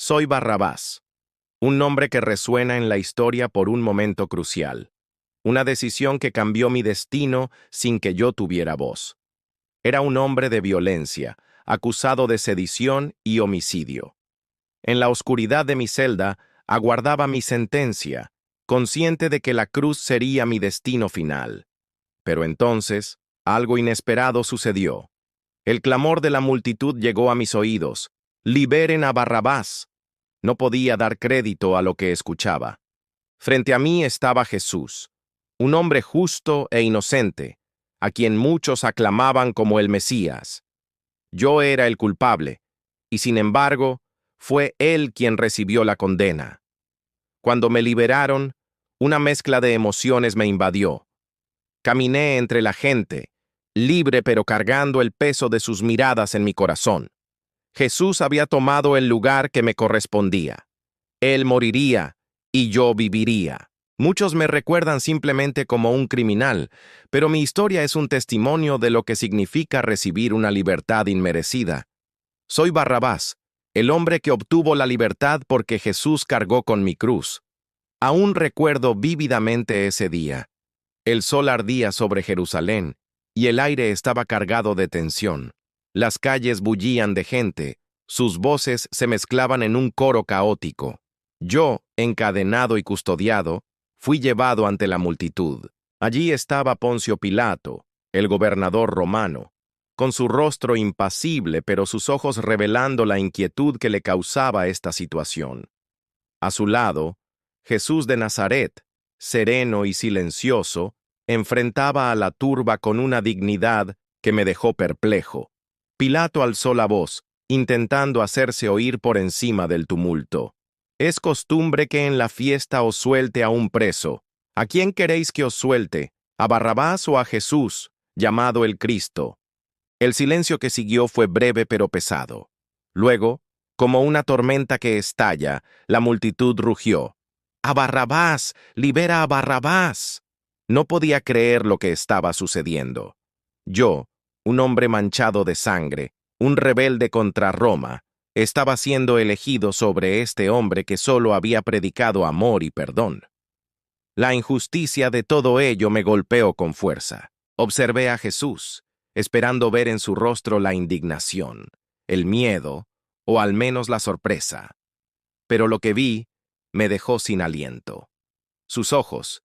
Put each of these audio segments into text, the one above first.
Soy Barrabás, un nombre que resuena en la historia por un momento crucial, una decisión que cambió mi destino sin que yo tuviera voz. Era un hombre de violencia, acusado de sedición y homicidio. En la oscuridad de mi celda, aguardaba mi sentencia, consciente de que la cruz sería mi destino final. Pero entonces, algo inesperado sucedió. El clamor de la multitud llegó a mis oídos. ¡Liberen a Barrabás! No podía dar crédito a lo que escuchaba. Frente a mí estaba Jesús, un hombre justo e inocente, a quien muchos aclamaban como el Mesías. Yo era el culpable, y sin embargo, fue él quien recibió la condena. Cuando me liberaron, una mezcla de emociones me invadió. Caminé entre la gente, libre pero cargando el peso de sus miradas en mi corazón. Jesús había tomado el lugar que me correspondía. Él moriría y yo viviría. Muchos me recuerdan simplemente como un criminal, pero mi historia es un testimonio de lo que significa recibir una libertad inmerecida. Soy Barrabás, el hombre que obtuvo la libertad porque Jesús cargó con mi cruz. Aún recuerdo vívidamente ese día. El sol ardía sobre Jerusalén, y el aire estaba cargado de tensión. Las calles bullían de gente, sus voces se mezclaban en un coro caótico. Yo, encadenado y custodiado, fui llevado ante la multitud. Allí estaba Poncio Pilato, el gobernador romano, con su rostro impasible pero sus ojos revelando la inquietud que le causaba esta situación. A su lado, Jesús de Nazaret, sereno y silencioso, enfrentaba a la turba con una dignidad que me dejó perplejo. Pilato alzó la voz, intentando hacerse oír por encima del tumulto. Es costumbre que en la fiesta os suelte a un preso. ¿A quién queréis que os suelte? ¿A Barrabás o a Jesús, llamado el Cristo? El silencio que siguió fue breve pero pesado. Luego, como una tormenta que estalla, la multitud rugió. ¡A Barrabás! ¡Libera a Barrabás! No podía creer lo que estaba sucediendo. Yo, un hombre manchado de sangre, un rebelde contra Roma, estaba siendo elegido sobre este hombre que solo había predicado amor y perdón. La injusticia de todo ello me golpeó con fuerza. Observé a Jesús, esperando ver en su rostro la indignación, el miedo, o al menos la sorpresa. Pero lo que vi me dejó sin aliento. Sus ojos,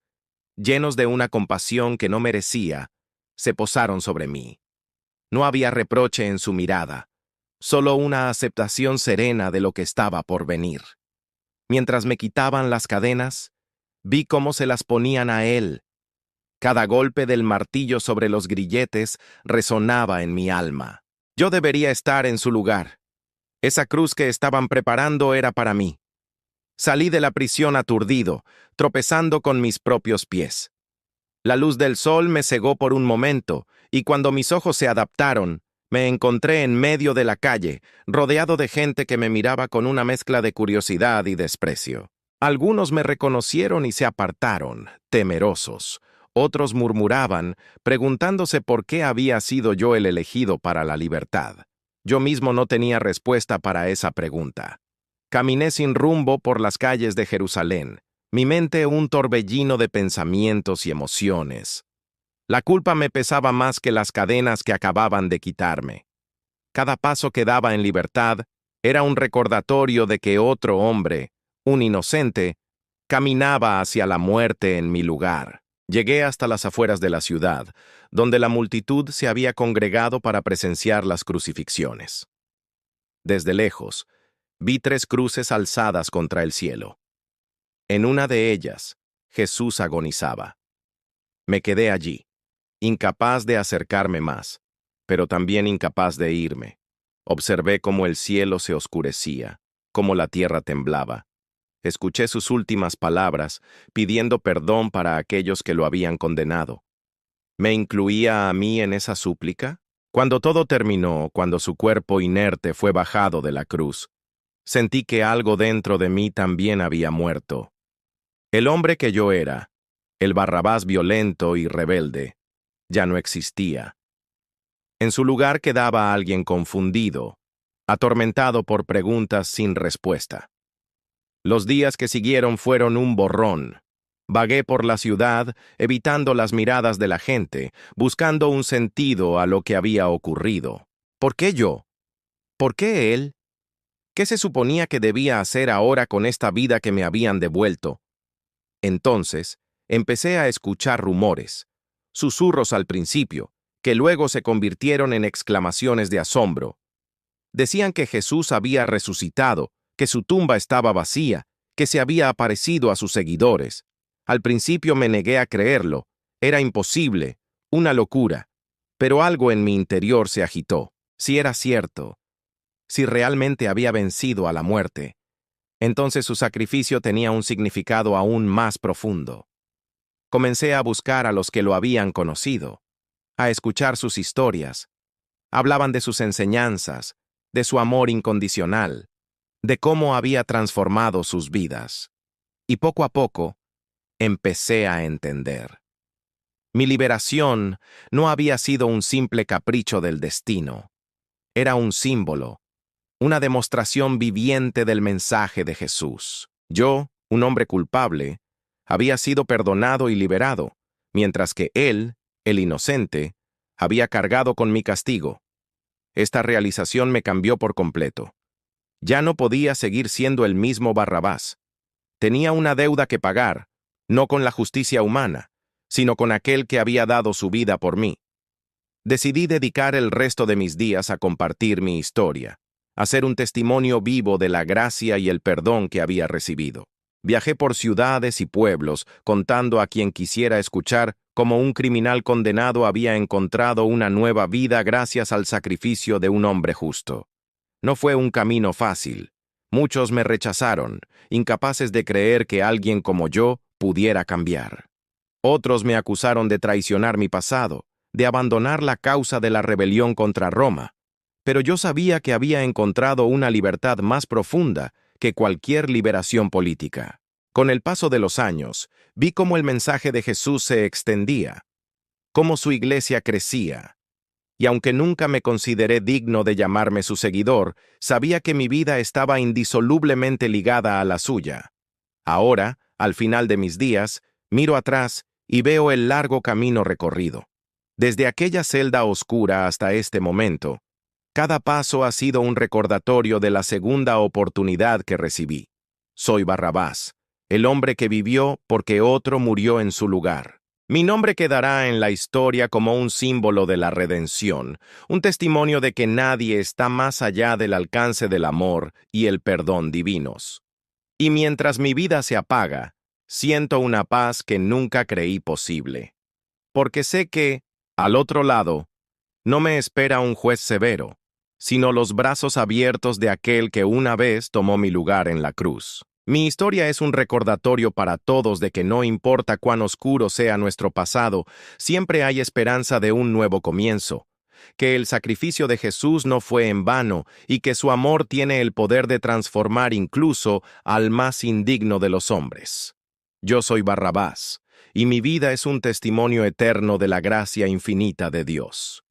llenos de una compasión que no merecía, se posaron sobre mí. No había reproche en su mirada, solo una aceptación serena de lo que estaba por venir. Mientras me quitaban las cadenas, vi cómo se las ponían a él. Cada golpe del martillo sobre los grilletes resonaba en mi alma. Yo debería estar en su lugar. Esa cruz que estaban preparando era para mí. Salí de la prisión aturdido, tropezando con mis propios pies. La luz del sol me cegó por un momento, y cuando mis ojos se adaptaron, me encontré en medio de la calle, rodeado de gente que me miraba con una mezcla de curiosidad y desprecio. Algunos me reconocieron y se apartaron, temerosos. Otros murmuraban, preguntándose por qué había sido yo el elegido para la libertad. Yo mismo no tenía respuesta para esa pregunta. Caminé sin rumbo por las calles de Jerusalén, mi mente un torbellino de pensamientos y emociones. La culpa me pesaba más que las cadenas que acababan de quitarme. Cada paso que daba en libertad era un recordatorio de que otro hombre, un inocente, caminaba hacia la muerte en mi lugar. Llegué hasta las afueras de la ciudad, donde la multitud se había congregado para presenciar las crucifixiones. Desde lejos, vi 3 cruces alzadas contra el cielo. En una de ellas, Jesús agonizaba. Me quedé allí, incapaz de acercarme más, pero también incapaz de irme. Observé cómo el cielo se oscurecía, cómo la tierra temblaba. Escuché sus últimas palabras, pidiendo perdón para aquellos que lo habían condenado. ¿Me incluía a mí en esa súplica? Cuando todo terminó, cuando su cuerpo inerte fue bajado de la cruz, sentí que algo dentro de mí también había muerto. El hombre que yo era, el Barrabás violento y rebelde, ya no existía. En su lugar quedaba alguien confundido, atormentado por preguntas sin respuesta. Los días que siguieron fueron un borrón. Vagué por la ciudad, evitando las miradas de la gente, buscando un sentido a lo que había ocurrido. ¿Por qué yo? ¿Por qué él? ¿Qué se suponía que debía hacer ahora con esta vida que me habían devuelto? Entonces, empecé a escuchar rumores, susurros al principio, que luego se convirtieron en exclamaciones de asombro. Decían que Jesús había resucitado, que su tumba estaba vacía, que se había aparecido a sus seguidores. Al principio me negué a creerlo. Era imposible, una locura. Pero algo en mi interior se agitó. Si era cierto, si realmente había vencido a la muerte, entonces su sacrificio tenía un significado aún más profundo. Comencé a buscar a los que lo habían conocido, a escuchar sus historias. Hablaban de sus enseñanzas, de su amor incondicional, de cómo había transformado sus vidas. Y poco a poco, empecé a entender. Mi liberación no había sido un simple capricho del destino. Era un símbolo, una demostración viviente del mensaje de Jesús. Yo, un hombre culpable, había sido perdonado y liberado, mientras que él, el inocente, había cargado con mi castigo. Esta realización me cambió por completo. Ya no podía seguir siendo el mismo Barrabás. Tenía una deuda que pagar, no con la justicia humana, sino con aquel que había dado su vida por mí. Decidí dedicar el resto de mis días a compartir mi historia, a ser un testimonio vivo de la gracia y el perdón que había recibido. Viajé por ciudades y pueblos, contando a quien quisiera escuchar cómo un criminal condenado había encontrado una nueva vida gracias al sacrificio de un hombre justo. No fue un camino fácil. Muchos me rechazaron, incapaces de creer que alguien como yo pudiera cambiar. Otros me acusaron de traicionar mi pasado, de abandonar la causa de la rebelión contra Roma, pero yo sabía que había encontrado una libertad más profunda que cualquier liberación política. Con el paso de los años, vi cómo el mensaje de Jesús se extendía, cómo su iglesia crecía, y aunque nunca me consideré digno de llamarme su seguidor, sabía que mi vida estaba indisolublemente ligada a la suya. Ahora, al final de mis días, miro atrás y veo el largo camino recorrido. Desde aquella celda oscura hasta este momento, cada paso ha sido un recordatorio de la segunda oportunidad que recibí. Soy Barrabás, el hombre que vivió porque otro murió en su lugar. Mi nombre quedará en la historia como un símbolo de la redención, un testimonio de que nadie está más allá del alcance del amor y el perdón divinos. Y mientras mi vida se apaga, siento una paz que nunca creí posible. Porque sé que, al otro lado, no me espera un juez severo, sino los brazos abiertos de aquel que una vez tomó mi lugar en la cruz. Mi historia es un recordatorio para todos de que no importa cuán oscuro sea nuestro pasado, siempre hay esperanza de un nuevo comienzo, que el sacrificio de Jesús no fue en vano y que su amor tiene el poder de transformar incluso al más indigno de los hombres. Yo soy Barrabás, y mi vida es un testimonio eterno de la gracia infinita de Dios.